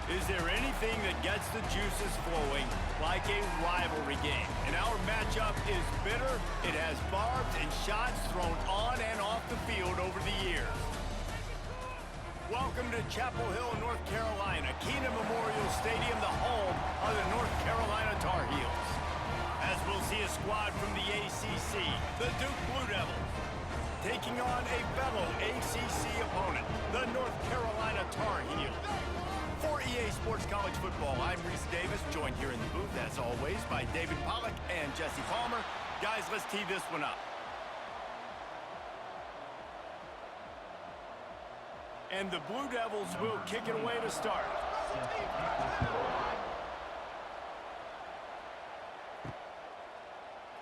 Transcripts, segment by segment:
Is there anything that gets the juices flowing like a rivalry game? And our matchup is bitter. It has barbs and shots thrown on and off the field over the years. Welcome to Chapel Hill, North Carolina, Keenan Memorial Stadium, the home of the North Carolina Tarheels. As we'll see a squad from the ACC, the Duke Blue Devils, taking on a fellow ACC opponent, the North Carolina Tarheels. For EA Sports College Football, I'm Reese Davis, joined here in the booth, as always, by David Pollack and Jesse Palmer. Guys, let's tee this one up. And the Blue Devils will kick it away to start.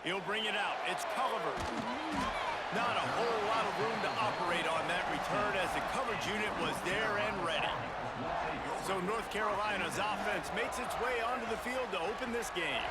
He'll bring it out. It's Culliver. Not a whole lot of room to operate on that return as the coverage unit was there and ready. So North Carolina's offense makes its way onto the field to open this game.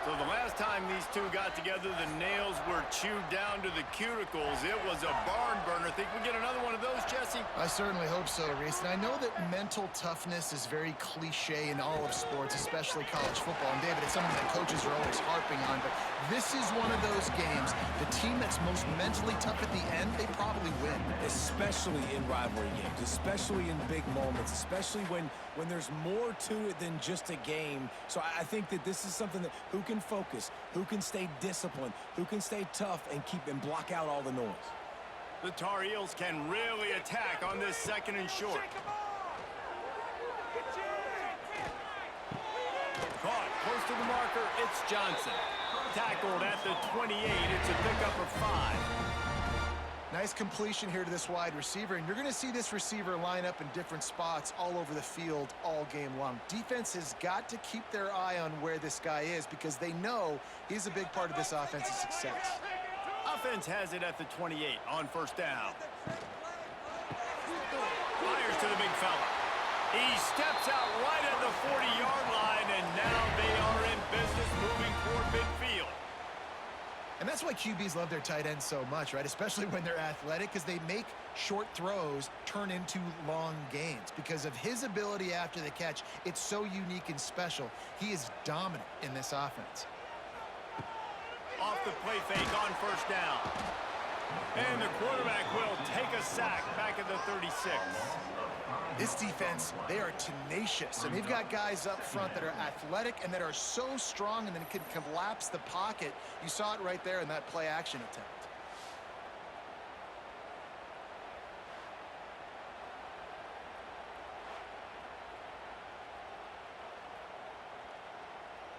So the last time these two got together, the nails were chewed down to the cuticles. It was a barn burner. Think we get another one of those, Jesse? I certainly hope so, Reese. And I know that mental toughness is very cliche in all of sports, especially college football. And David, it's something that coaches are always harping on. But this is one of those games. The team that's most mentally tough at the end, they probably win. Especially in rivalry games, especially in big moments, especially when there's more to it than just a game. So I think that this is something that who can focus, who can stay disciplined, who can stay tough and block out all the noise. The Tar Heels can really attack on this second and short. Caught close to the marker, it's Johnson. Tackled at the 28, it's a pickup of 5. Nice completion here to this wide receiver, and you're going to see this receiver line up in different spots all over the field all game long. Defense has got to keep their eye on where this guy is because they know he's a big part of this offense's success. Offense has it at the 28 on first down. Fires to the big fella. He steps out right at the 40-yard line, and now they are in business moving toward midfield. And that's why QBs love their tight ends so much, right? Especially when they're athletic, because they make short throws turn into long gains. Because of his ability after the catch, it's so unique and special. He is dominant in this offense. Off the play fake on first down. And the quarterback will take a sack back at the 36. This defense, they are tenacious, and they've got guys up front that are athletic and that are so strong and then can collapse the pocket. You saw it right there in that play-action attempt.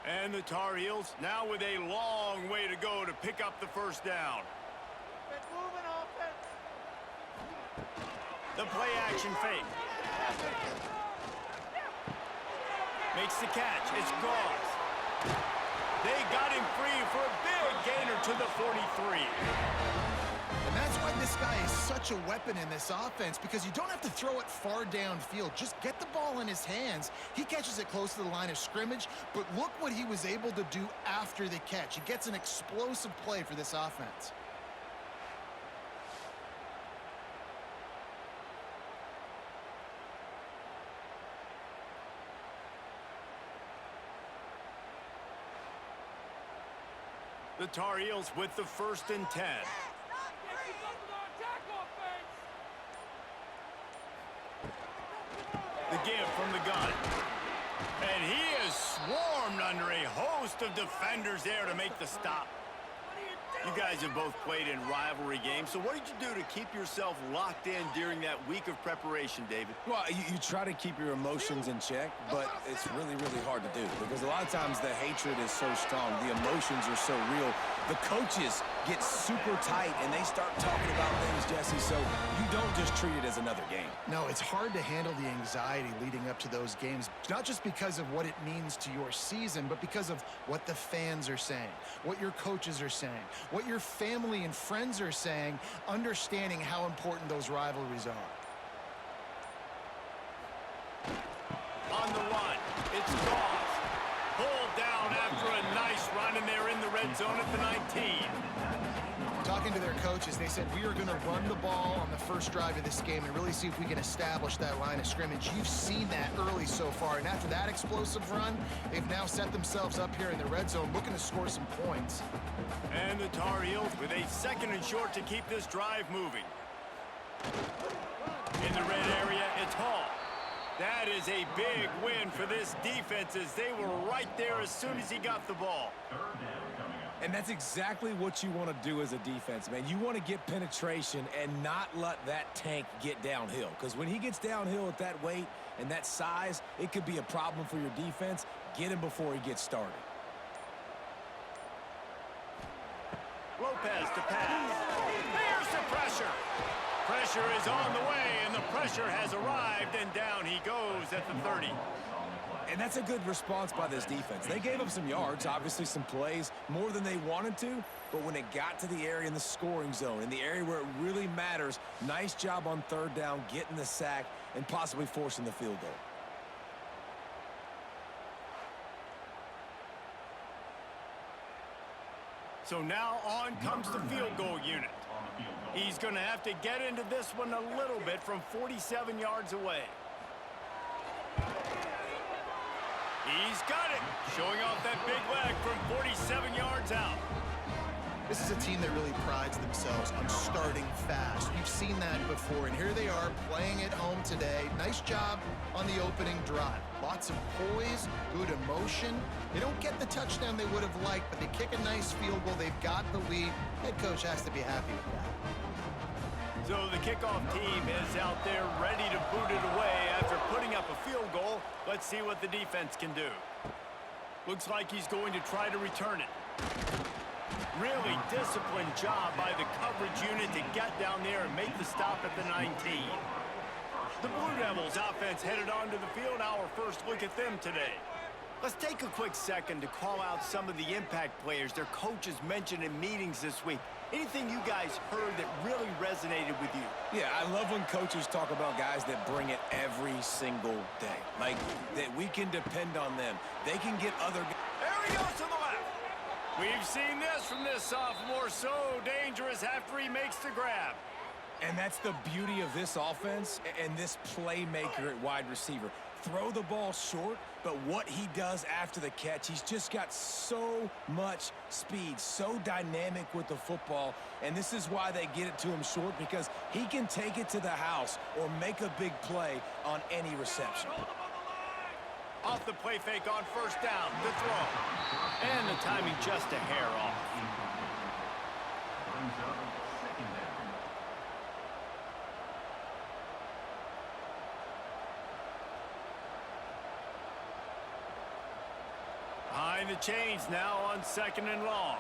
And the Tar Heels now with a long way to go to pick up the first down. The play-action fake. Makes the catch. It's Gauze. They got him free for a big gainer to the 43. And that's why this guy is such a weapon in this offense, because you don't have to throw it far downfield. Just get the ball in his hands. He catches it close to the line of scrimmage, but look what he was able to do after the catch. He gets an explosive play for this offense. The Tar Heels with the 1st and 10. The give from the gun. And he is swarmed under a host of defenders there to make the stop. You guys have both played in rivalry games, so what did you do to keep yourself locked in during that week of preparation, David? Well, you try to keep your emotions in check, but it's really, really hard to do because a lot of times the hatred is so strong, the emotions are so real. The coaches get super tight and they start talking about things, Jesse, so you don't just treat it as another game. No, it's hard to handle the anxiety leading up to those games, not just because of what it means to your season, but because of what the fans are saying, what your coaches are saying, what your family and friends are saying, understanding how important those rivalries are. On the run, it's Gauze. Pulled down after a nice run, and they're in the red zone at the 19. Talking to their coaches, they said, we are going to run the ball on the first drive of this game and really see if we can establish that line of scrimmage. You've seen that early so far, and after that explosive run, they've now set themselves up here in the red zone looking to score some points. And the Tar Heels with a 2nd and short to keep this drive moving. In the red area, it's Hall. That is a big win for this defense as they were right there as soon as he got the ball. And that's exactly what you want to do as a defense, man. You want to get penetration and not let that tank get downhill. Because when he gets downhill at that weight and that size, it could be a problem for your defense. Get him before he gets started. Lopez to pass. There's the pressure. Pressure is on the way, and the pressure has arrived, and down he goes at the 30. And that's a good response by this defense. They gave up some yards, obviously some plays, more than they wanted to, but when it got to the area in the scoring zone, in the area where it really matters, nice job on 3rd down, getting the sack, and possibly forcing the field goal. So now on comes the field goal unit. He's going to have to get into this one a little bit from 47 yards away. He's got it, showing off that big leg from 47 yards out. This is a team that really prides themselves on starting fast. We've seen that before, and here they are playing at home today. Nice job on the opening drive. Lots of poise, good emotion. They don't get the touchdown they would have liked, but they kick a nice field goal. They've got the lead. Head coach has to be happy with that. So the kickoff team is out there ready to boot it away after putting up a field goal. Let's see what the defense can do. Looks like he's going to try to return it. Really disciplined job by the coverage unit to get down there and make the stop at the 19. The Blue Devils offense headed onto the field. Our first look at them today. Let's take a quick second to call out some of the impact players their coaches mentioned in meetings this week. Anything you guys heard that really resonated with you? Yeah, I love when coaches talk about guys that bring it every single day. Like, that we can depend on them. They can get other... There he goes to the left. We've seen this from this sophomore, so dangerous after he makes the grab. And that's the beauty of this offense and this playmaker at wide receiver. Throw the ball short, but what he does after the catch, he's just got so much speed, so dynamic with the football, and this is why they get it to him short, because he can take it to the house or make a big play on any reception. Off the play fake on 1st down, the throw. And the timing just a hair off. Behind the chains now on 2nd and long.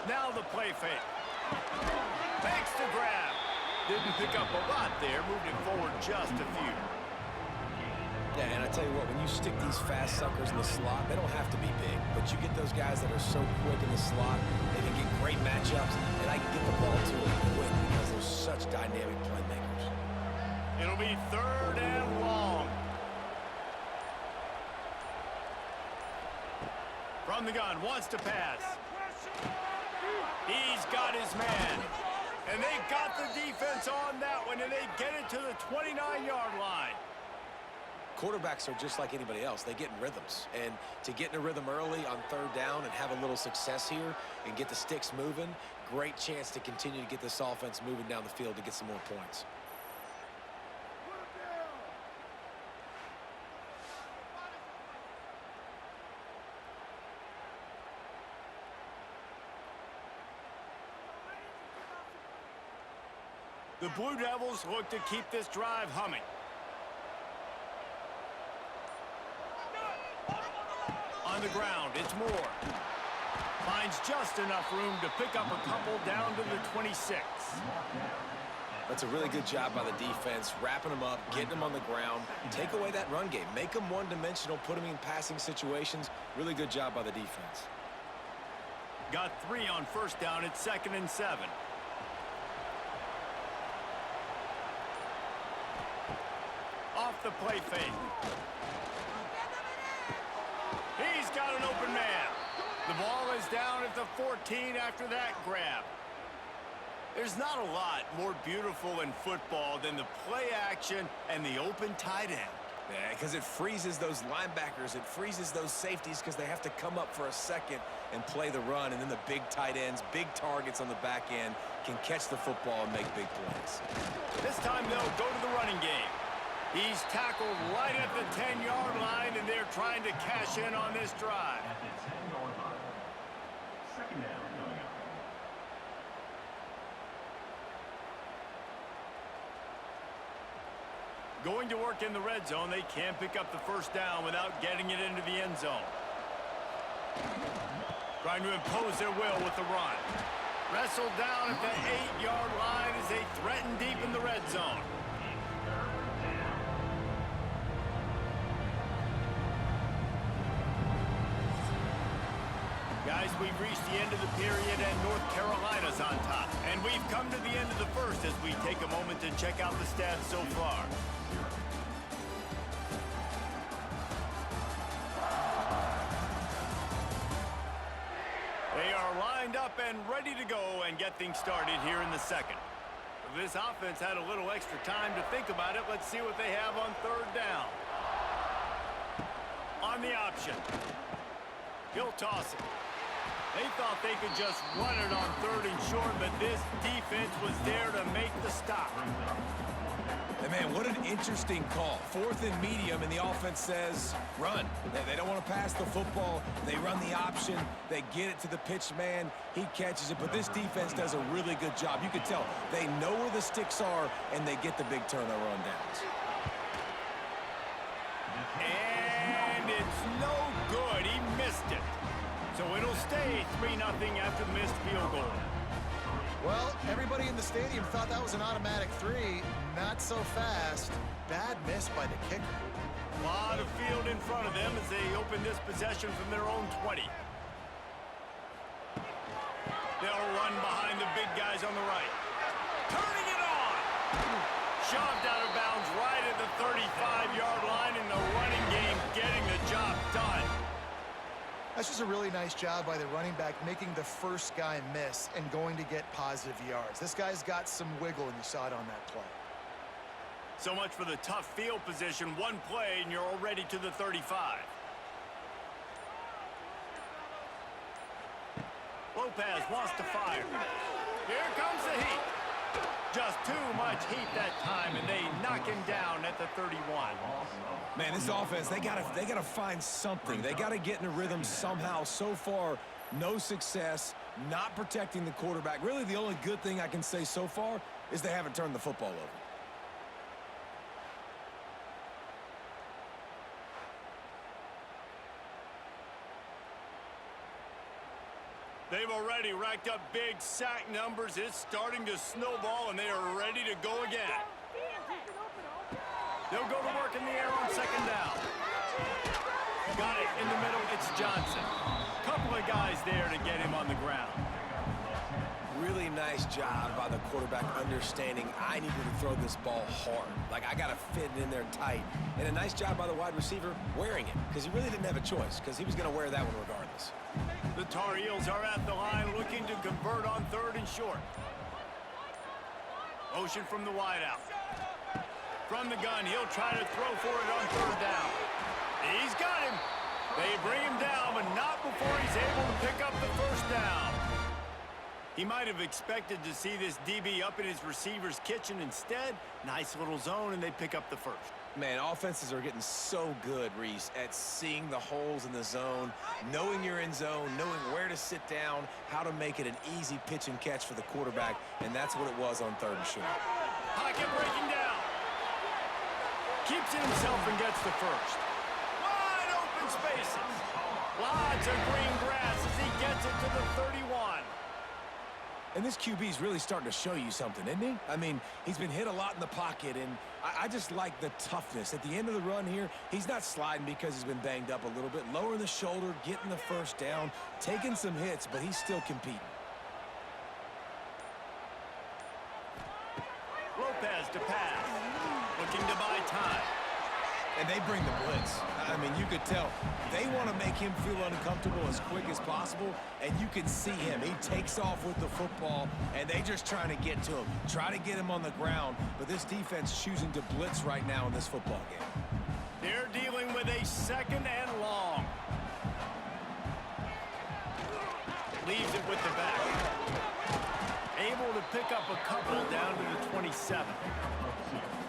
Now the play fake. Makes the grab. Didn't pick up a lot there, moved it forward just a few. Yeah, and I tell you what, when you stick these fast suckers in the slot, they don't have to be big, but you get those guys that are so quick in the slot, they can get great matchups, and I can get the ball to them quick because they're such dynamic playmakers. It'll be 3rd and long. From the gun, wants to pass. He's got his man. And they got the defense on that one, and they get it to the 29-yard line. Quarterbacks are just like anybody else. They get in rhythms. And to get in a rhythm early on 3rd down and have a little success here and get the sticks moving, great chance to continue to get this offense moving down the field to get some more points. The Blue Devils look to keep this drive humming. On the ground, it's Moore. Finds just enough room to pick up a couple down to the 26. That's a really good job by the defense, wrapping them up, getting them on the ground, take away that run game, make them one-dimensional, put them in passing situations. Really good job by the defense. Got 3 on 1st down at 2nd and 7. Off the play fake. He's got an open man. The ball down at the 14 after that grab. There's not a lot more beautiful in football than the play action and the open tight end. Yeah, because it freezes those linebackers. It freezes those safeties because they have to come up for a second and play the run. And then the big tight ends, big targets on the back end can catch the football and make big plays. This time they'll go to the running game. He's tackled right at the 10-yard line, and they're trying to cash in on this drive. At the 10-yard line. Second down coming up. Going to work in the red zone, they can't pick up the first down without getting it into the end zone. Trying to impose their will with the run. Wrestled down at the 8-yard line as they threaten deep in the red zone. Guys, we've reached the end of the period and North Carolina's on top. And we've come to the end of the first as we take a moment to check out the stats so far. They are lined up and ready to go and get things started here in the second. This offense had a little extra time to think about it. Let's see what they have on third down. On the option. He'll toss it. They thought they could just run it on third and short, but this defense was there to make the stop. And man, what an interesting call. Fourth and medium, and the offense says, run. They don't want to pass the football. They run the option. They get it to the pitch man. He catches it, but this defense does a really good job. You can tell they know where the sticks are, and they get the big turnover on downs. And it's no good. He missed it. So it'll stay 3-0 after the missed field goal. Well, everybody in the stadium thought that was an automatic 3. Not so fast. Bad miss by the kicker. A lot of field in front of them as they open this possession from their own 20. They'll run behind the big guys on the right. Turning it on! Shoved out of bounds right at the 35-yard line in the running game, getting the job done. That's just a really nice job by the running back, making the first guy miss and going to get positive yards. This guy's got some wiggle, and you saw it on that play. So much for the tough field position. One play, and you're already to the 35. Lopez wants to fire. Here comes the heat. Just too much heat that time, and they knock him down at the 31. Man, this offense, they gotta find something. They gotta get in a rhythm somehow. So far, no success, not protecting the quarterback. Really, the only good thing I can say so far is they haven't turned the football over. They've already racked up big sack numbers. It's starting to snowball, and they are ready to go again. They'll go to work in the air on second down. Got it in the middle. It's Johnson. Couple of guys there to get him on the ground. Really nice job by the quarterback understanding I needed to throw this ball hard. Like, I got to fit it in there tight. And a nice job by the wide receiver wearing it, because he really didn't have a choice, because he was going to wear that one regardless. The Tarheels are at the line looking to convert on third and short. Motion from the wideout. From the gun, he'll try to throw for it on third down. He's got him. They bring him down, but not before he's able to pick up the first down. He might have expected to see this DB up in his receiver's kitchen. Instead, nice little zone, and they pick up the first. Man, offenses are getting so good, Reese, at seeing the holes in the zone, knowing you're in zone, knowing where to sit down, how to make it an easy pitch and catch for the quarterback, and that's what it was on third and short. Pocket breaking down. Keeps it himself and gets the first. Wide open spaces. Lots of green grass as he gets it to the 31. And this QB is really starting to show you something, isn't he? I mean, he's been hit a lot in the pocket, and I just like the toughness. At the end of the run here, he's not sliding because he's been banged up a little bit. Lowering the shoulder, getting the first down, taking some hits, but he's still competing. Lopez to pass. Looking to buy time. And they bring the blitz. I mean, you could tell they want to make him feel uncomfortable as quick as possible, and you can see him. He takes off with the football, and they just trying to get to him, try to get him on the ground, but this defense choosing to blitz right now in this football game. They're dealing with a 2nd and long. Leaves it with the back. Able to pick up a couple down to the 27.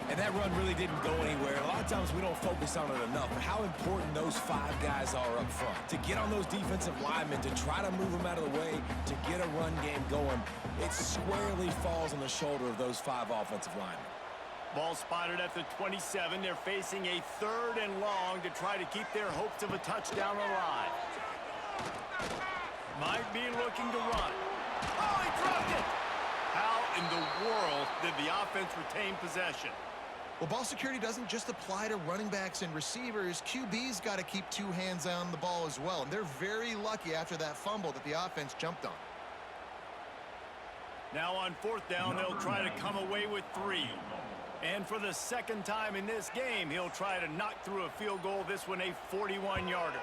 And that run really didn't go anywhere. A lot of times we don't focus on it enough, but how important those 5 guys are up front. To get on those defensive linemen, to try to move them out of the way, to get a run game going, it squarely falls on the shoulder of those 5 offensive linemen. Ball spotted at the 27. They're facing a 3rd and long to try to keep their hopes of a touchdown alive. Might be looking to run. Oh, he dropped it! How in the world did the offense retain possession? Well, ball security doesn't just apply to running backs and receivers. QB's got to keep 2 hands on the ball as well. And they're very lucky after that fumble that the offense jumped on. Now on 4th down, they'll try to come away with 3. And for the 2nd time in this game, he'll try to knock through a field goal, this one a 41-yarder.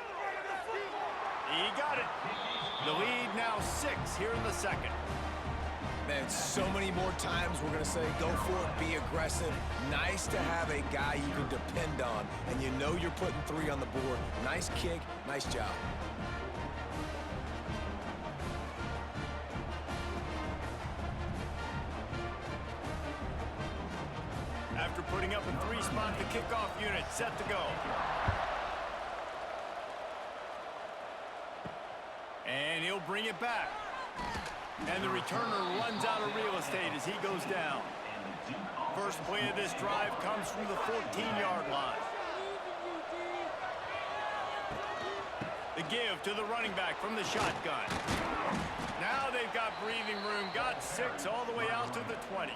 He got it. The lead now 6 here in the 2nd. Man, so many more times we're going to say, go for it, be aggressive. Nice to have a guy you can depend on, and you know you're putting 3 on the board. Nice kick, nice job. After putting up a 3 spot, the kickoff unit set to go. And he'll bring it back. And the returner runs out of real estate as he goes down. First play of this drive comes from the 14-yard line. The give to the running back from the shotgun. Now they've got breathing room, got 6 all the way out to the 20.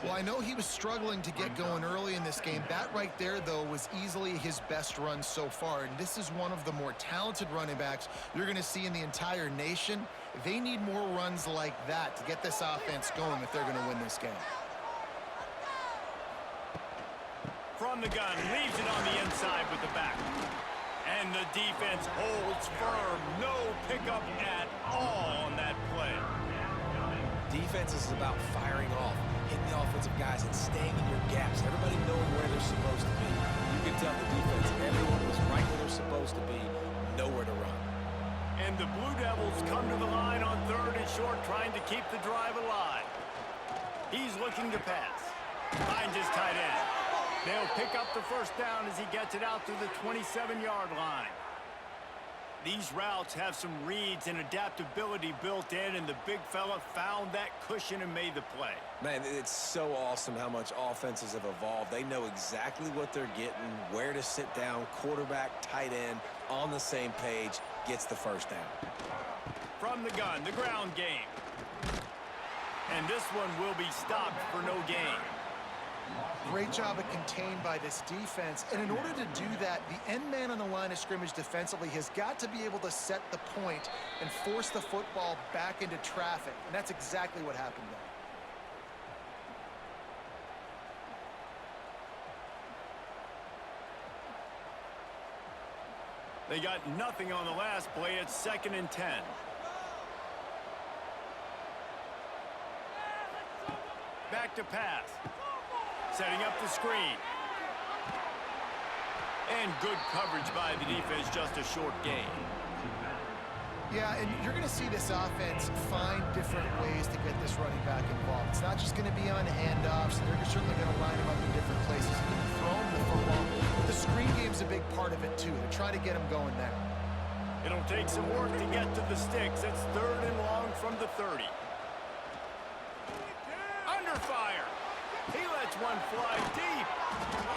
Well, I know he was struggling to get going early in this game. That right there, though, was easily his best run so far. And this is one of the more talented running backs you're going to see in the entire nation. They need more runs like that to get this offense going if they're going to win this game. From the gun, leaves it on the inside with the back. And the defense holds firm. No pickup at all on that play. Defense is about firing off, hitting the offensive guys, and staying in your gaps. Everybody knowing where they're supposed to be. You can tell the defense, everyone was right where they're supposed to be, nowhere to run. And the Blue Devils come to the line on 3rd and short, trying to keep the drive alive. He's looking to pass. Finds his tight end. They'll pick up the 1st down as he gets it out to the 27-yard line. These routes have some reads and adaptability built in, and the big fella found that cushion and made the play. Man, it's so awesome how much offenses have evolved. They know exactly what they're getting, where to sit down, quarterback, tight end, on the same page, gets the 1st down. From the gun, the ground game. And this one will be stopped for no gain. Great job of contained by this defense. And in order to do that, the end man on the line of scrimmage defensively has got to be able to set the point and force the football back into traffic. And that's exactly what happened there. They got nothing on the last play. It's 2nd and 10. Back to pass. Setting up the screen. And good coverage by the defense, just a short gain. Yeah, and you're going to see this offense find different ways to get this running back involved. It's not just going to be on handoffs. They're certainly going to line him up in different places. You can throw him the football, but the screen game's a big part of it, too. They're trying to get him going there. It'll take some work to get to the sticks. It's 3rd and long from the 30. Under fire. He lets one fly deep.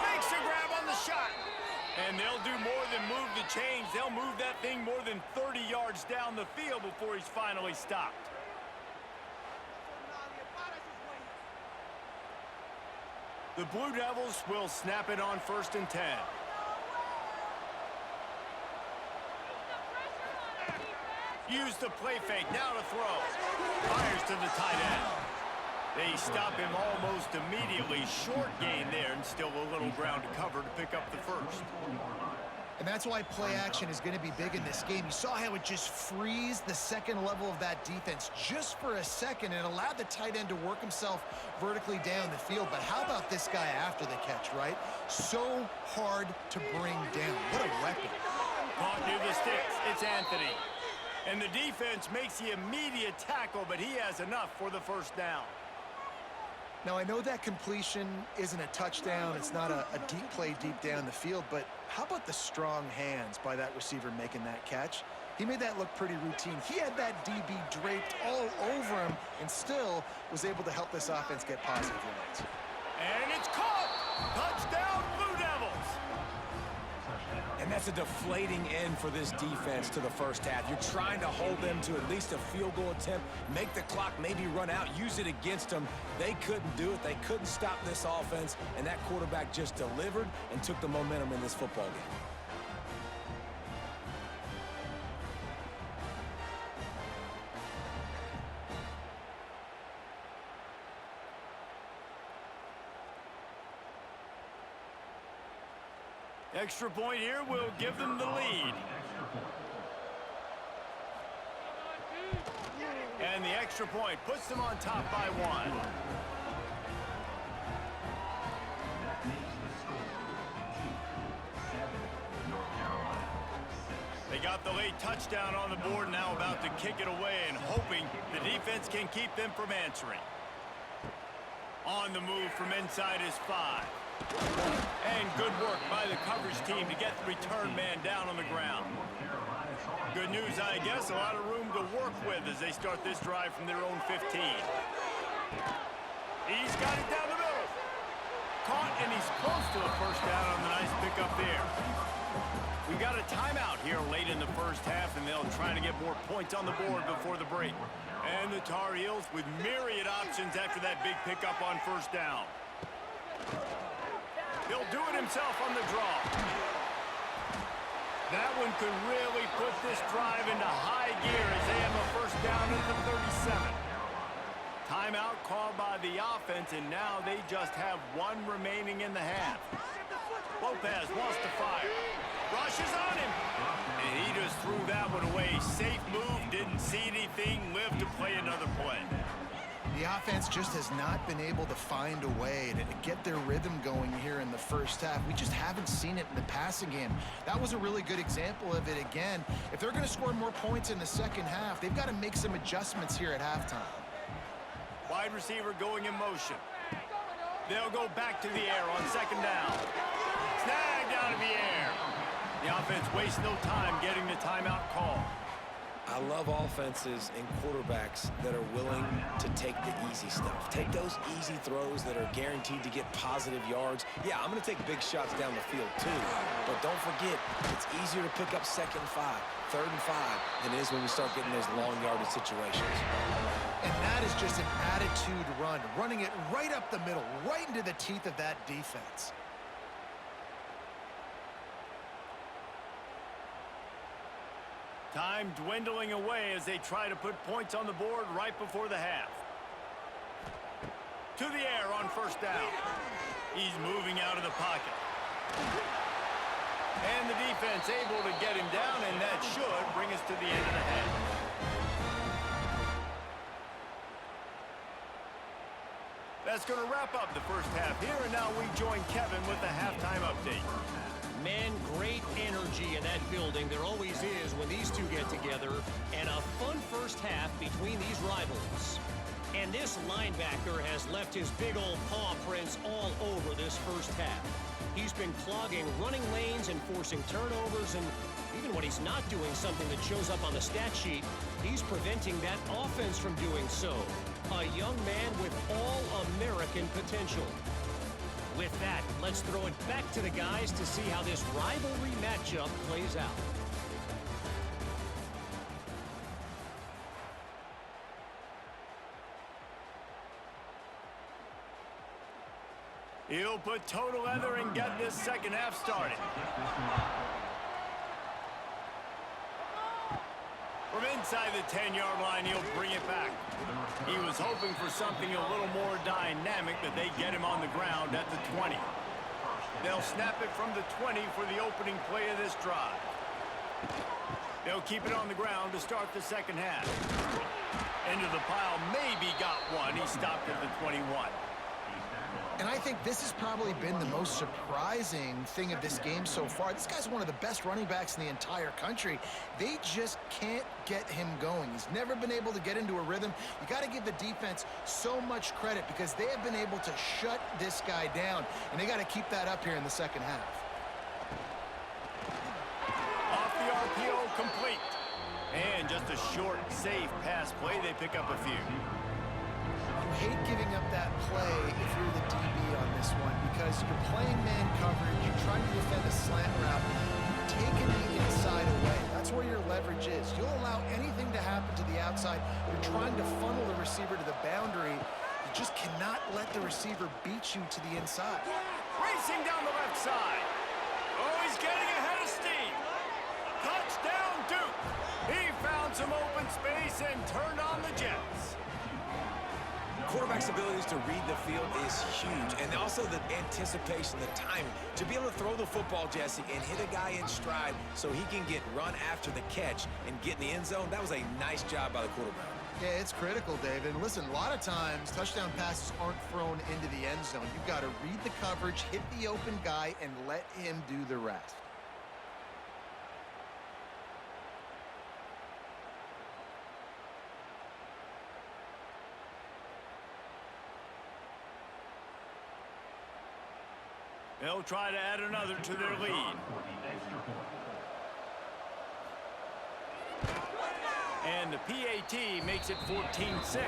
Makes a grab on the shot. And they'll do more than move the chains. They'll move that thing more than 30 yards down the field before he's finally stopped. The Blue Devils will snap it on 1st and 10. Use the play fake, now to throw. Fires to the tight end. They stop him almost immediately. Short gain there and still a little ground to cover to pick up the first. And that's why play action is going to be big in this game. You saw how it just freezed the second level of that defense just for a second and allowed the tight end to work himself vertically down the field. But how about this guy after the catch, right? So hard to bring down. What a weapon. Caught near the sticks. It's Anthony. And the defense makes the immediate tackle, but he has enough for the first down. Now, I know that completion isn't a touchdown. It's not a deep play deep down the field, but how about the strong hands by that receiver making that catch? He made that look pretty routine. He had that DB draped all over him and still was able to help this offense get positive yards. And it's caught! Touchdown, Blue Devils! And that's a deflating end for this defense to the first half. You're trying to hold them to at least a field goal attempt, make the clock maybe run out, use it against them. They couldn't do it. They couldn't stop this offense, and that quarterback just delivered and took the momentum in this football game. Extra point here will give them the lead. And the extra point puts them on top by one. That makes the score 2-7, North Carolina 6. They got the late touchdown on the board, now about to kick it away and hoping the defense can keep them from answering. On the move from inside is 5. And good work by the coverage team to get the return man down on the ground. Good news, I guess, a lot of room to work with as they start this drive from their own 15. He's got it down the middle. Caught, and he's close to a first down on the nice pickup there. We got a timeout here late in the first half, and they'll try to get more points on the board before the break. And the Tar Heels with myriad options after that big pickup on first down. He'll do it himself on the draw. That one could really put this drive into high gear as they have a first down at the 37. Timeout called by the offense, and now they just have one remaining in the half. Lopez wants to fire. Rushes on him. And he just threw that one away. Safe move, didn't see anything, lived to play another play. The offense just has not been able to find a way to get their rhythm going here in the first half. We just haven't seen it in the passing game. That was a really good example of it again. If they're going to score more points in the second half, they've got to make some adjustments here at halftime. Wide receiver going in motion. They'll go back to the air on second down. Snagged out of the air. The offense wastes no time getting the timeout call. I love offenses and quarterbacks that are willing to take the easy stuff. Take those easy throws that are guaranteed to get positive yards. Yeah, I'm going to take big shots down the field too. But don't forget, it's easier to pick up 2nd and 5, 3rd and 5 than it is when we start getting those long yardage situations. And that is just an attitude run, running it right up the middle, right into the teeth of that defense. Time dwindling away as they try to put points on the board right before the half. To the air on first down. He's moving out of the pocket. And the defense able to get him down, and that should bring us to the end of the half. That's going to wrap up the first half here, and now we join Kevin with the halftime update. Man, great energy in that building. There always is when these two get together. And a fun first half between these rivals. And this linebacker has left his big old paw prints all over this first half. He's been clogging running lanes and forcing turnovers. And even when he's not doing something that shows up on the stat sheet, he's preventing that offense from doing so. A young man with all-American potential. With that, let's throw it back to the guys to see how this rivalry matchup plays out. He'll put total leather and get this second half started. From inside the 10-yard line, he'll bring it back. He was hoping for something a little more dynamic, but they get him on the ground at the 20. They'll snap it from the 20 for the opening play of this drive. They'll keep it on the ground to start the second half. Into the pile, maybe got one. He stopped at the 21. And I think this has probably been the most surprising thing of this game so far. This guy's one of the best running backs in the entire country. They just can't get him going. He's never been able to get into a rhythm. You got to give the defense so much credit because they have been able to shut this guy down, and they got to keep that up here in the second half. Off the RPO, complete. And just a short, safe pass play. They pick up a few. You hate giving up that play if you're the DB on this one because you're playing man coverage, you're trying to defend a slant route, you're taking the inside away. That's where your leverage is. You'll allow anything to happen to the outside. You're trying to funnel the receiver to the boundary. You just cannot let the receiver beat you to the inside. Racing down the left side. Oh, he's getting ahead of steam. Touchdown, Duke. He found some open space and turned on the Jets. Quarterback's abilities to read the field is huge, and also the anticipation, the timing. To be able to throw the football, Jesse, and hit a guy in stride so he can get run after the catch and get in the end zone, that was a nice job by the quarterback. Yeah, it's critical, David. Listen, a lot of times touchdown passes aren't thrown into the end zone. You've got to read the coverage, hit the open guy, and let him do the rest. They'll try to add another to their lead. And the PAT makes it 14-6.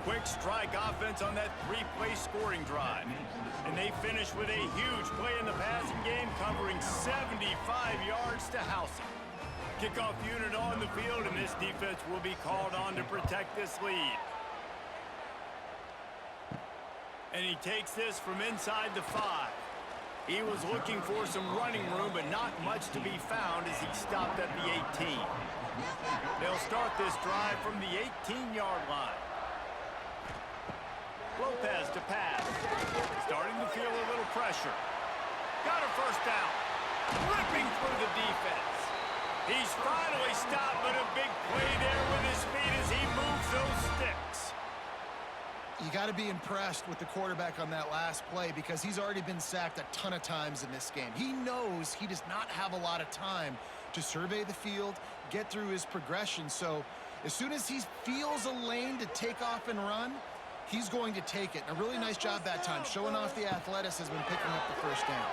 Quick strike offense on that three-play scoring drive. And they finish with a huge play in the passing game, covering 75 yards to house it. Kickoff unit on the field, and this defense will be called on to protect this lead. And he takes this from inside the 5. He was looking for some running room, but not much to be found as he stopped at the 18. They'll start this drive from the 18-yard line. Lopez to pass. Starting to feel a little pressure. Got a first down. Ripping through the defense. He's finally stopped, but a big play there with his feet as he moves those sticks. You got to be impressed with the quarterback on that last play because he's already been sacked a ton of times in this game. He knows he does not have a lot of time to survey the field, get through his progression. So as soon as he feels a lane to take off and run, he's going to take it. And a really nice job that time, showing off the athleticism and picking up the first down.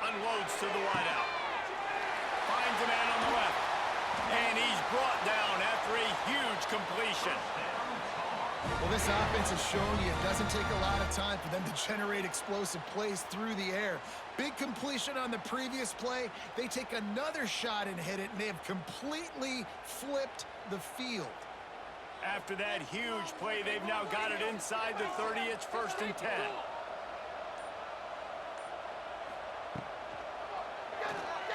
Unloads to the wideout. Finds a man on the left. And he's brought down after a huge completion. Well, this offense has shown you it doesn't take a lot of time for them to generate explosive plays through the air. Big completion on the previous play. They take another shot and hit it, and they have completely flipped the field. After that huge play, they've now got it inside the 30. It's 1st and 10.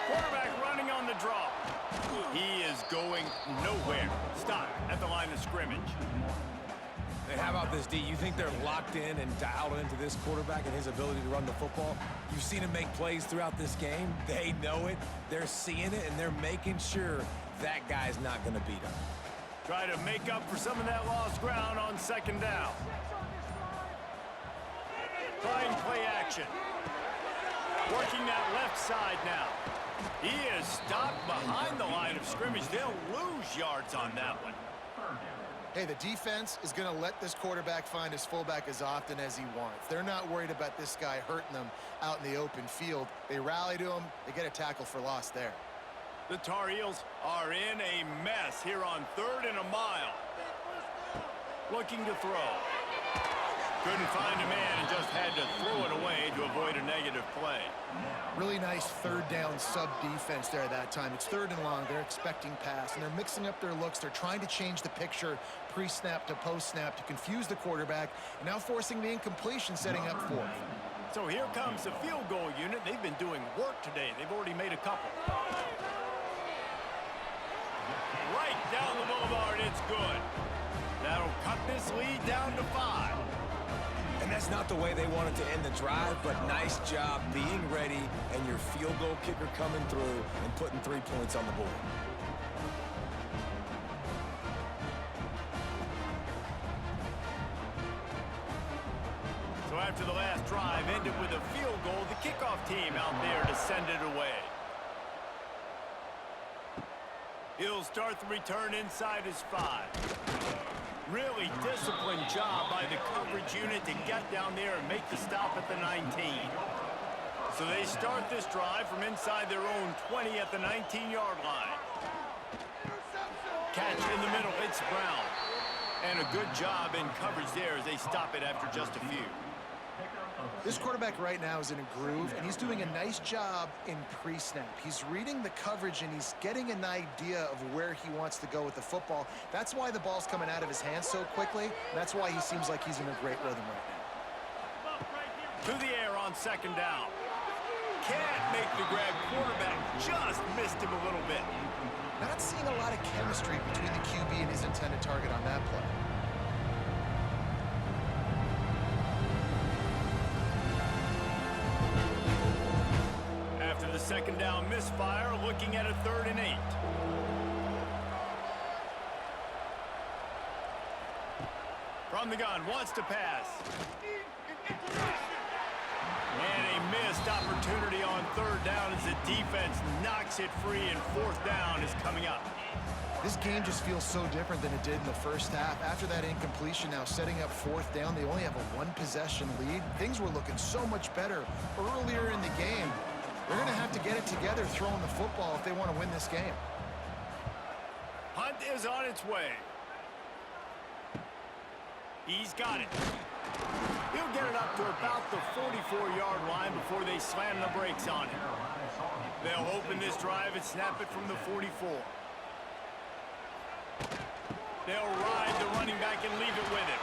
Quarterback running on the draw. He is going nowhere. Stop at the line of scrimmage. And how about this, D? You think they're locked in and dialed into this quarterback and his ability to run the football? You've seen him make plays throughout this game. They know it. They're seeing it, and they're making sure that guy's not going to beat him. Try to make up for some of that lost ground on 2nd down. Trying play action. Working that left side now. He is stopped behind the line of scrimmage. They'll lose yards on that one. Hey, the defense is going to let this quarterback find his fullback as often as he wants. They're not worried about this guy hurting them out in the open field. They rally to him. They get a tackle for loss there. The Tar Heels are in a mess here on 3rd and a mile. Looking to throw. Couldn't find a man and just had to throw it away to avoid a negative play. Really nice 3rd down sub-defense there that time. It's 3rd and long. They're expecting pass, and they're mixing up their looks. They're trying to change the picture pre-snap to post-snap to confuse the quarterback, and now forcing the incompletion, setting up 4th. So here comes the field goal unit. They've been doing work today. They've already made a couple. Right down the boulevard, it's good. That'll cut this lead down to 5. And that's not the way they wanted to end the drive, but nice job being ready and your field goal kicker coming through and putting 3 points on the board. So after the last drive ended with a field goal, the kickoff team out there to send it away. He'll start the return inside his 5. Really disciplined job by the coverage unit to get down there and make the stop at the 19. So they start this drive from inside their own 20 at the 19-yard line. Catch in the middle, it's Brown. And a good job in coverage there as they stop it after just a few. This quarterback right now is in a groove, and he's doing a nice job in pre-snap. He's reading the coverage, and he's getting an idea of where he wants to go with the football. That's why the ball's coming out of his hands so quickly. And that's why he seems like he's in a great rhythm right now. To the air on second down. Can't make the grab. Quarterback just missed him a little bit. Not seeing a lot of chemistry between the QB and his intended target on that play. After the second down misfire, looking at a 3rd and 8. From the gun, wants to pass. And a missed opportunity on 3rd down as the defense knocks it free, and 4th down is coming up. This game just feels so different than it did in the first half. After that incompletion, now setting up 4th down, they only have a 1-possession lead. Things were looking so much better earlier in the game. They're going to have to get it together throwing the football if they want to win this game. Hunt is on its way. He's got it. He'll get it up to about the 44-yard line before they slam the brakes on it. They'll open this drive and snap it from the 44. They'll ride the running back and leave it with him.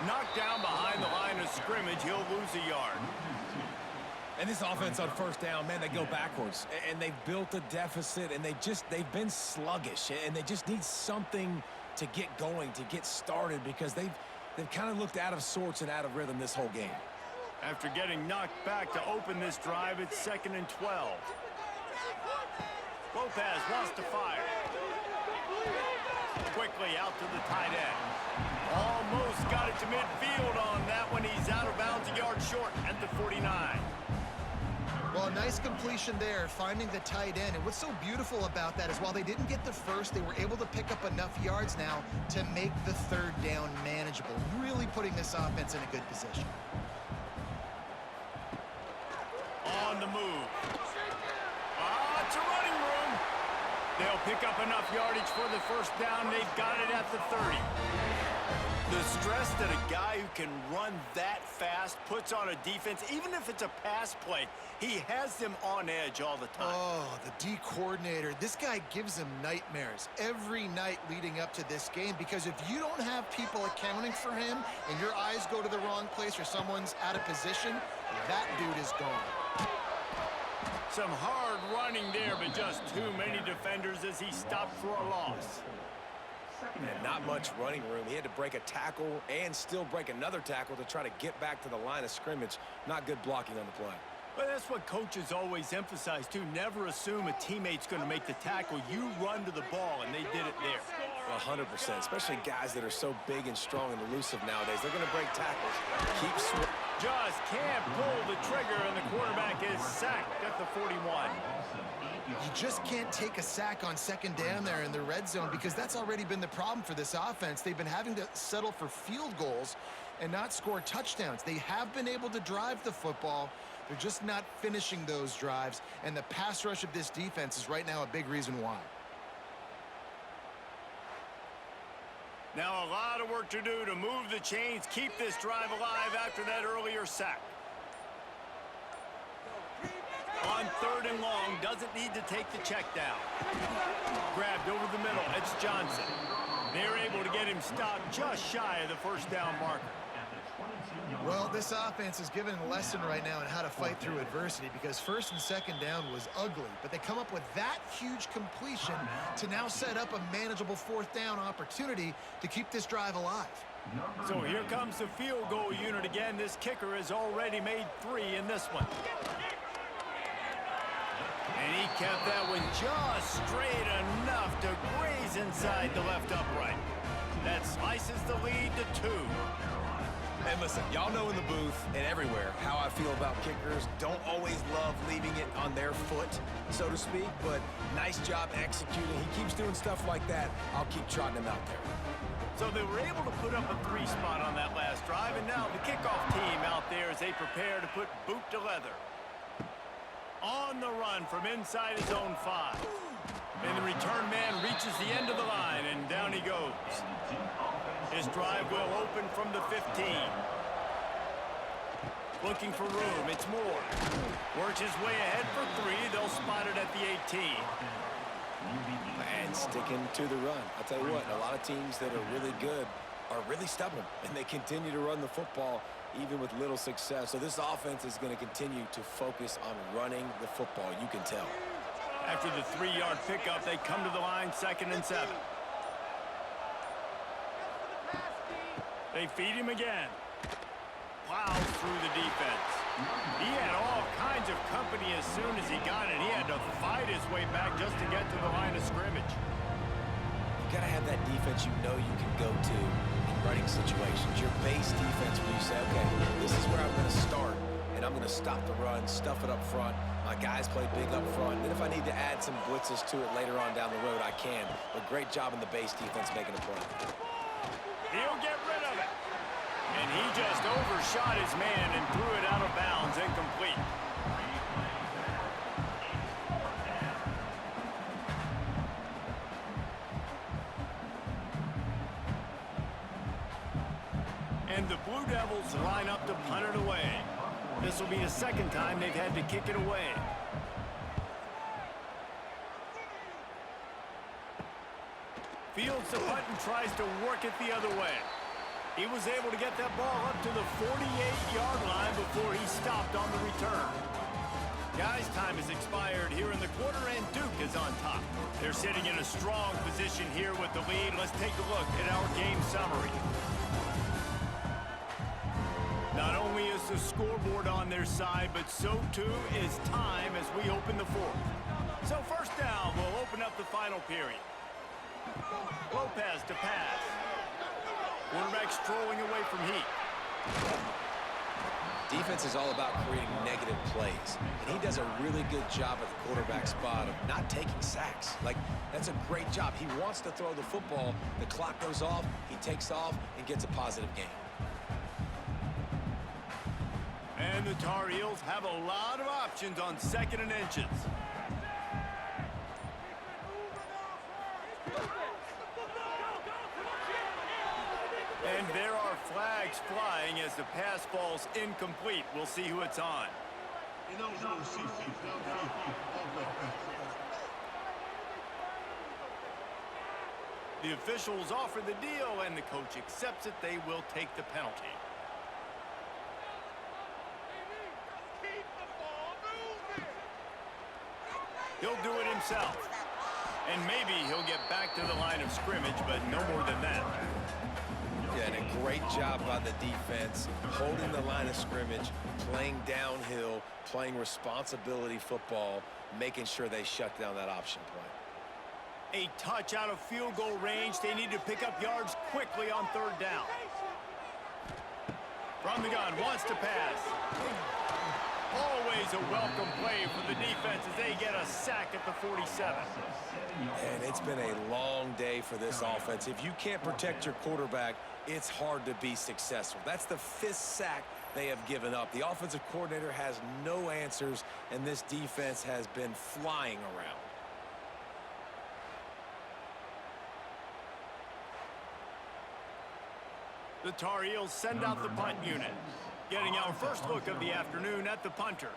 Knocked down behind the line of scrimmage, he'll lose a yard. And this offense on 1st down, man, they go backwards. And they've built a deficit, and they've been sluggish. And they just need something to get going, to get started, because they've kind of looked out of sorts and out of rhythm this whole game. After getting knocked back to open this drive, it's 2nd and 12. Lopez wants to fire. Quickly out to the tight end. Almost got it to midfield on that one. He's out of bounds, a yard short at the 49. Well, a nice completion there, finding the tight end. And what's so beautiful about that is while they didn't get the first, they were able to pick up enough yards now to make the 3rd down manageable, really putting this offense in a good position. On the move. It's a running room. They'll pick up enough yardage for the 1st down. They've got it at the 30. The stress that a guy who can run that fast puts on a defense, even if it's a pass play, he has them on edge all the time. Oh, the D coordinator. This guy gives them nightmares every night leading up to this game, because if you don't have people accounting for him and your eyes go to the wrong place or someone's out of position, that dude is gone. Some hard running there, but just too many defenders as he stopped for a loss. And not much running room. He had to break a tackle and still break another tackle to try to get back to the line of scrimmage. Not good blocking on the play. But that's what coaches always emphasize, too. Never assume a teammate's going to make the tackle. You run to the ball, and they did it there. 100%, especially guys that are so big and strong and elusive nowadays. They're going to break tackles. Keep swinging. Just can't pull the trigger, and the quarterback is sacked at the 41. You just can't take a sack on 2nd down there in the red zone, because that's already been the problem for this offense. They've been having to settle for field goals and not score touchdowns. They have been able to drive the football. They're just not finishing those drives, and the pass rush of this defense is right now a big reason why. Now a lot of work to do to move the chains, keep this drive alive after that earlier sack. On 3rd and long, doesn't need to take the check down. Grabbed over the middle, it's Johnson. They're able to get him stopped just shy of the 1st down marker. At the 22. Well, this offense is given a lesson right now on how to fight through adversity because first and second down was ugly, but they come up with that huge completion to now set up a manageable fourth down opportunity to keep this drive alive. So here comes the field goal unit again. This kicker has already made 3 in this one. And he kept that one just straight enough to graze inside the left upright. That slices the lead to 2. And listen, y'all know in the booth and everywhere how I feel about kickers. Don't always love leaving it on their foot, so to speak, but nice job executing. He keeps doing stuff like that. I'll keep trotting him out there. So they were able to put up a 3 spot on that last drive, and now the kickoff team out there as they prepare to put boot to leather. On the run from inside his own 5. And the return man reaches the end of the line, and down he goes. His drive will open from the 15. Looking for room, it's Moore. Works his way ahead for 3. They'll spot it at the 18. And sticking to the run. I'll tell you what, a lot of teams that are really good are really stubborn, and they continue to run the football even with little success. So this offense is going to continue to focus on running the football, you can tell. After the 3-yard pickup, they come to the line, 2nd and 7. They feed him again. Plows through the defense. He had all kinds of company as soon as he got it. He had to fight his way back just to get to the line of scrimmage. You got to have that defense you know you can go to in running situations. Your base defense where you say, okay, this is where I'm going to start, and I'm going to stop the run, stuff it up front. My guys play big up front. Then if I need to add some blitzes to it later on down the road, I can. But great job in the base defense making a play. He'll get rid of it. And he just overshot his man and threw it out of bounds, incomplete. And the Blue Devils line up to punt it away. This will be the second time they've had to kick it away. Fields the punt and tries to work it the other way. He was able to get that ball up to the 48-yard line before he stopped on the return. Guys, time has expired here in the quarter, and Duke is on top. They're sitting in a strong position here with the lead. Let's take a look at our game summary. Not only is the scoreboard on their side, but so too is time as we open the 4th. So first down, we'll open up the final period. Lopez to pass. Quarterback strolling away from heat. Defense is all about creating negative plays, and he does a really good job at the quarterback spot of not taking sacks. Like, that's a great job. He wants to throw the football. The clock goes off, he takes off, and gets a positive gain. And the Tar Heels have a lot of options on 2nd and inches. And there are flags flying as the pass falls incomplete. We'll see who it's on. The officials offer the deal, and the coach accepts it. They will take the penalty. He'll do it himself. And maybe he'll get back to the line of scrimmage, but no more than that. Yeah, and a great job by the defense, holding the line of scrimmage, playing downhill, playing responsibility football, making sure they shut down that option play. A touch out of field goal range. They need to pick up yards quickly on 3rd down. From the gun, wants to pass. Always a welcome play for the defense as they get a sack at the 47. And it's been a long day for this offense. If you can't protect your quarterback, it's hard to be successful. That's the 5th sack they have given up. The offensive coordinator has no answers, and this defense has been flying around. The Tar Heels send out the punt unit. Getting our first look of the afternoon at the punter.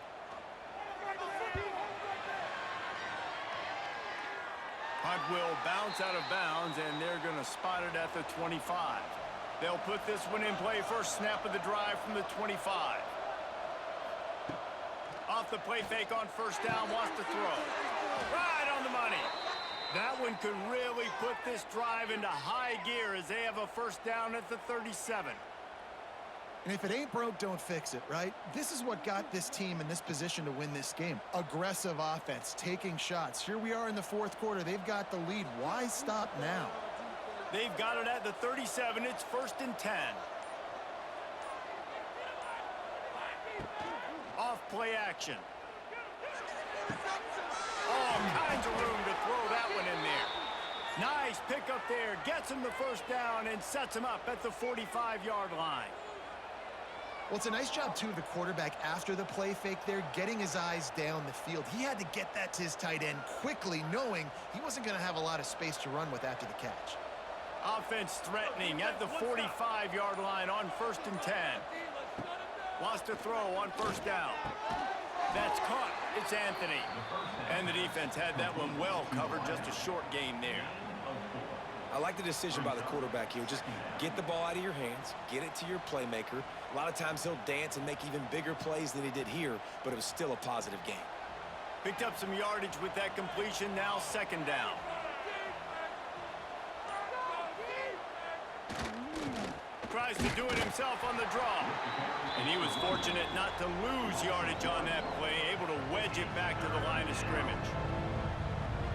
Punt will bounce out of bounds, and they're going to spot it at the 25. They'll put this one in play first snap of the drive from the 25. Off the play fake on first down, wants to throw. Right on the money. That one could really put this drive into high gear as they have a first down at the 37. And if it ain't broke, don't fix it, right? This is what got this team in this position to win this game. Aggressive offense, taking shots. Here we are in the fourth quarter. They've got the lead. Why stop now? They've got it at the 37. It's 1st and 10. Off play action. All kinds of room to throw that one in there. Nice pick up there. Gets him the first down and sets him up at the 45-yard line. Well, it's a nice job, too, of the quarterback after the play fake there, getting his eyes down the field. He had to get that to his tight end quickly, knowing he wasn't going to have a lot of space to run with after the catch. Offense threatening at the 45-yard line on 1st and 10. Wants to throw on first down. That's caught. It's Anthony. And the defense had that one well covered. Just a short gain there. I like the decision by the quarterback here. Just get the ball out of your hands, get it to your playmaker. A lot of times he'll dance and make even bigger plays than he did here, but it was still a positive game. Picked up some yardage with that completion. Now 2nd down. Tries to do it himself on the draw. And he was fortunate not to lose yardage on that play, able to wedge it back to the line of scrimmage.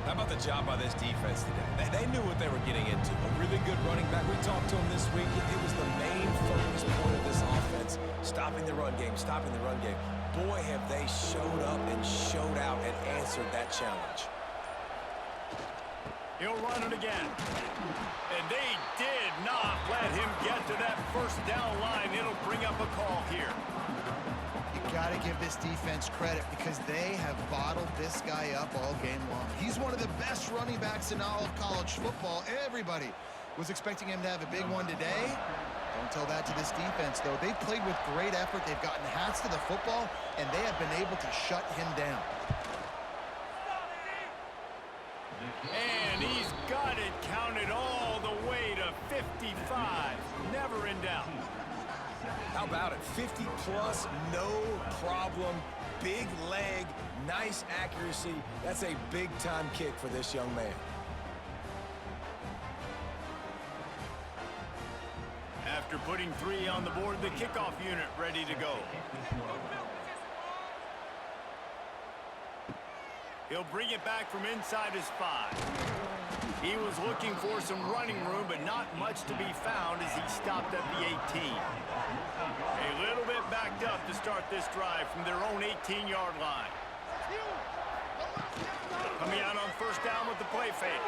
How about the job by this defense today? They knew what they were getting into. A really good running back. We talked to him this week. It was the main focus point of this offense. Stopping the run game, stopping the run game. Boy, have they showed up and showed out and answered that challenge. He'll run it again. And they did not let him get to that first down line. It'll bring up a call here. You got to give this defense credit because they have bottled this guy up all game long. He's one of the best running backs in all of college football. Everybody was expecting him to have a big one today. Don't tell that to this defense, though. They've played with great effort. They've gotten hats to the football, and they have been able to shut him down. And he's got it counted all the way to 55. Never in doubt. How about it? 50-plus, no problem. Big leg, nice accuracy. That's a big-time kick for this young man. After putting 3 on the board, the kickoff unit ready to go. He'll bring it back from inside his 5. He was looking for some running room, but not much to be found as he stopped at the 18. A little bit backed up to start this drive from their own 18-yard line. Coming out on first down with the play fake.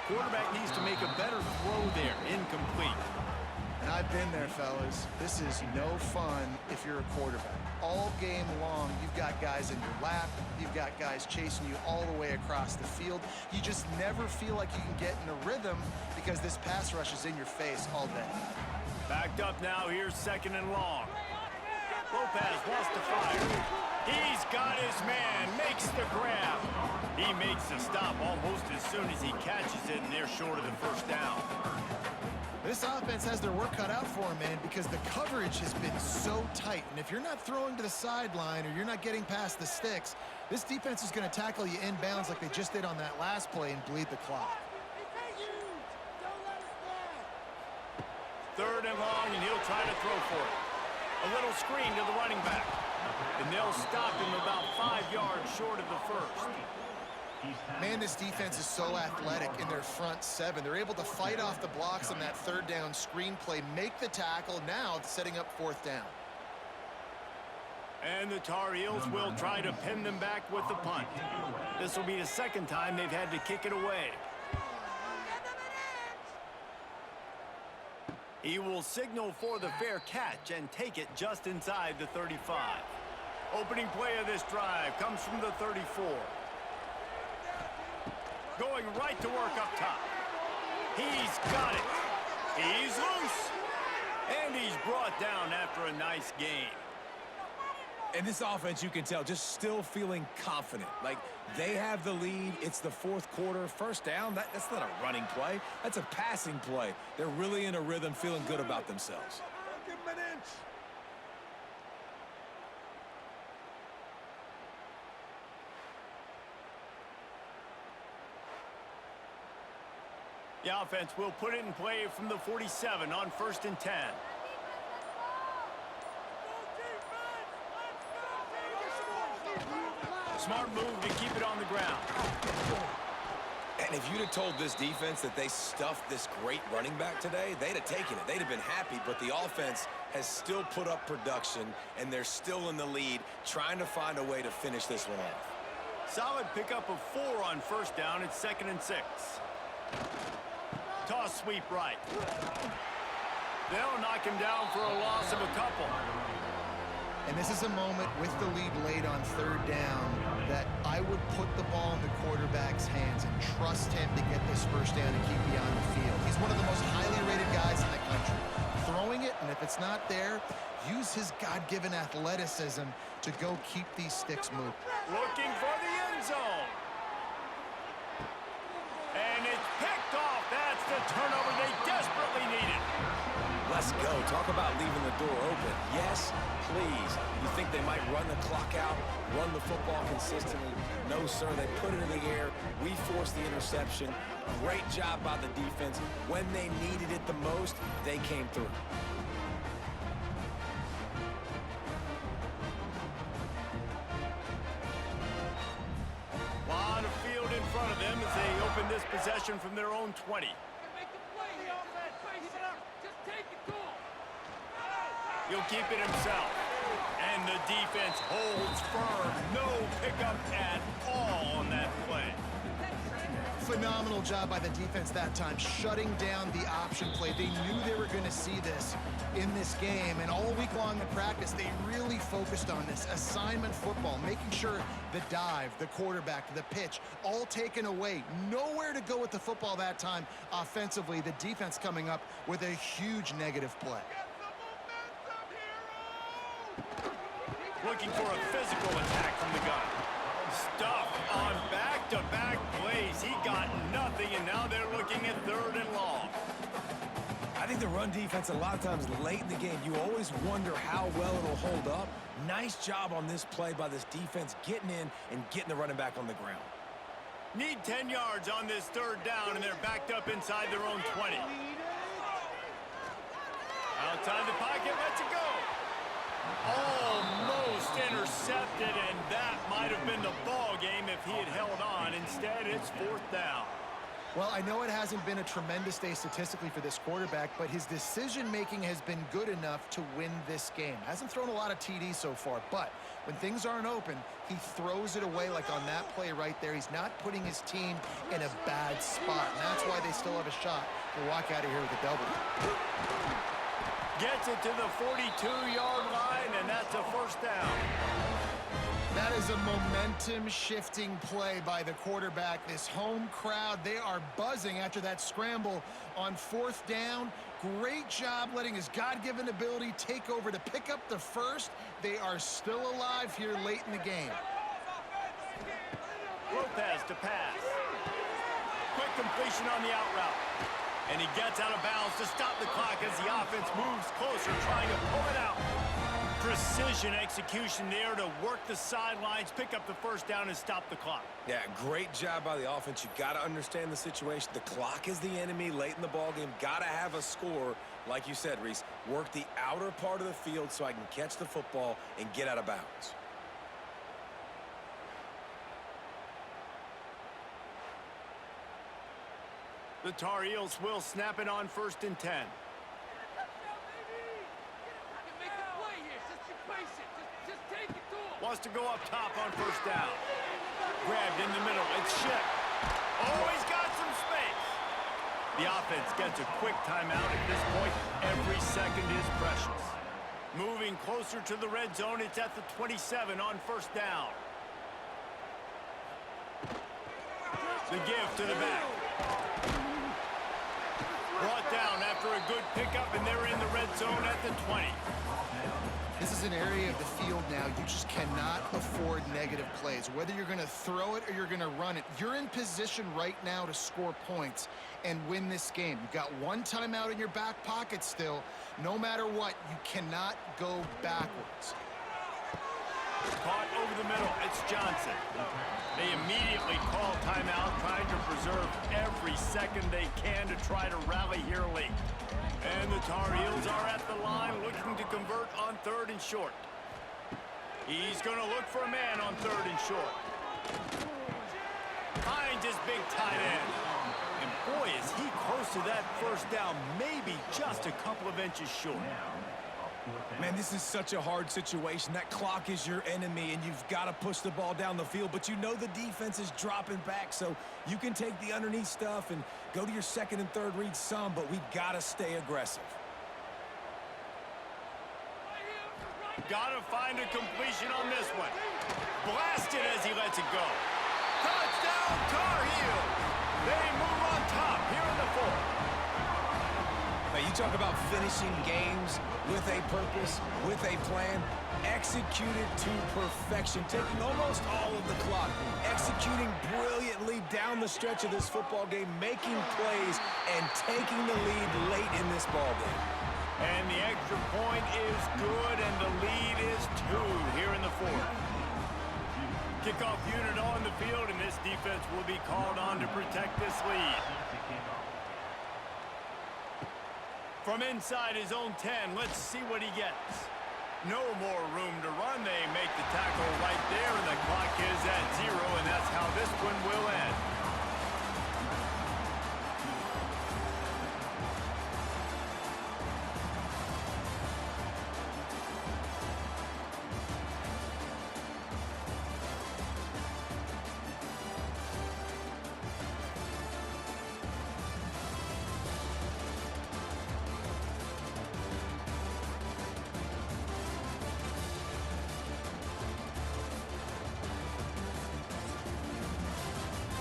Quarterback needs to make a better throw there. Incomplete. And I've been there, fellas. This is no fun if you're a quarterback. All game long, you've got guys in your lap. You've got guys chasing you all the way across the field. You just never feel like you can get in a rhythm because this pass rush is in your face all day. Backed up now. Here's 2nd and long. Lopez wants to fire. He's got his man. Makes the grab. He makes the stop almost as soon as he catches it, and they're short of the first down. This offense has their work cut out for them, man, because the coverage has been so tight. And if you're not throwing to the sideline or you're not getting past the sticks, this defense is going to tackle you inbounds like they just did on that last play and bleed the clock. 3rd and long, and he'll try to throw for it. A little screen to the running back. And they'll stop him about 5 yards short of the first. Man, this defense is so athletic in their front 7. They're able to fight off the blocks on that 3rd down screen play, make the tackle, now setting up 4th down. And the Tar Heels will try to pin them back with the punt. This will be the 2nd time they've had to kick it away. He will signal for the fair catch and take it just inside the 35. Opening play of this drive comes from the 34. Going right to work up top. He's got it. He's loose. And he's brought down after a nice gain. And this offense, you can tell, just still feeling confident. Like, they have the lead. It's the fourth quarter. First down, that's not a running play. That's a passing play. They're really in a rhythm, feeling good about themselves. Give him an inch. The offense will put it in play from the 47 on 1st and 10. Smart move to keep it on the ground. And if you'd have told this defense that they stuffed this great running back today, they'd have taken it. They'd have been happy, but the offense has still put up production, and they're still in the lead, trying to find a way to finish this one off. Solid pickup of 4 on 1st down. It's 2nd and 6. Toss sweep right. They'll knock him down for a loss of a couple. And this is a moment with the lead late on 3rd down that I would put the ball in the quarterback's hands and trust him to get this 1st down and keep beyond the field. He's one of the most highly rated guys in the country. Throwing it, and if it's not there, use his God-given athleticism to go keep these sticks moving. Looking for the end zone. And it's picked off. That's the turnover they desperately needed. Let's go. Talk about leaving the door open. Yes, please. You think they might run the clock out, run the football consistently? No, sir. They put it in the air. We forced the interception. Great job by the defense. When they needed it the most, they came through. Lot of field in front of them as they open this possession from their own 20. He'll keep it himself. And the defense holds firm. No pickup at all on that play. Phenomenal job by the defense that time, shutting down the option play. They knew they were going to see this in this game, and all week long in practice, they really focused on this. Assignment football, making sure the dive, the quarterback, the pitch, all taken away. Nowhere to go with the football that time offensively. The defense coming up with a huge negative play. Looking for a physical attack from the gun. Stuff on back-to-back plays. He got nothing, and now they're looking at 3rd and long. I think the run defense, a lot of times late in the game, you always wonder how well it'll hold up. Nice job on this play by this defense, getting in and getting the running back on the ground. Need 10 yards on this 3rd down, and they're backed up inside their own 20. Outside the pocket, lets it go. Almost intercepted, and that might have been the ball game if he had held on. Instead, it's 4th down. Well, I know it hasn't been a tremendous day statistically for this quarterback, but his decision-making has been good enough to win this game. Hasn't thrown a lot of TDs so far, but when things aren't open, he throws it away like on that play right there. He's not putting his team in a bad spot, and that's why they still have a shot to walk out of here with a double. Gets it to the 42-yard line, and that's a 1st down. That is a momentum-shifting play by the quarterback. This home crowd, they are buzzing after that scramble on 4th down. Great job letting his God-given ability take over to pick up the 1st. They are still alive here late in the game. Lopez to pass. Quick completion on the out route. And he gets out of bounds to stop the clock as the offense moves closer, trying to pull it out. Precision execution there to work the sidelines, pick up the 1st down, and stop the clock. Yeah, great job by the offense. You got to understand the situation. The clock is the enemy late in the ballgame. Got to have a score, like you said, Reese. Work the outer part of the field so I can catch the football and get out of bounds. The Tar Heels will snap it on 1st and 10. Wants to go up top on 1st down. Grabbed in the middle. It's shipped. Oh, he's got some space. The offense gets a quick timeout at this point. Every second is precious. Moving closer to the red zone. It's at the 27 on 1st down. The give to the back. Brought down after a good pickup, and they're in the red zone at the 20. This is an area of the field now you just cannot afford negative plays. Whether you're going to throw it or you're going to run it, you're in position right now to score points and win this game. You've got one timeout in your back pocket still. No matter what, you cannot go backwards. Caught over the middle. It's Johnson. They immediately call timeout, trying to preserve every second they can to try to rally here late. And the Tar Heels are at the line looking to convert on 3rd and short. He's going to look for a man on 3rd and short. Finds his big tight end. And boy, is he close to that first down, maybe just a couple of inches short. Man, this is such a hard situation. That clock is your enemy, and you've got to push the ball down the field. But you know the defense is dropping back, so you can take the underneath stuff and go to your 2nd and 3rd read some, but we've got to stay aggressive. Got to find a completion on this one. Blasted as he lets it go. Touchdown, Tar Heels! They move on top here in the 4th. Now, you talk about finishing games with a purpose, with a plan, executed to perfection, taking almost all of the clock, executing brilliantly down the stretch of this football game, making plays, and taking the lead late in this ball game. And the extra point is good, and the lead is 2 here in the 4th. Kickoff unit on the field, and this defense will be called on to protect this lead. From inside his own 10, let's see what he gets. No more room to run. They make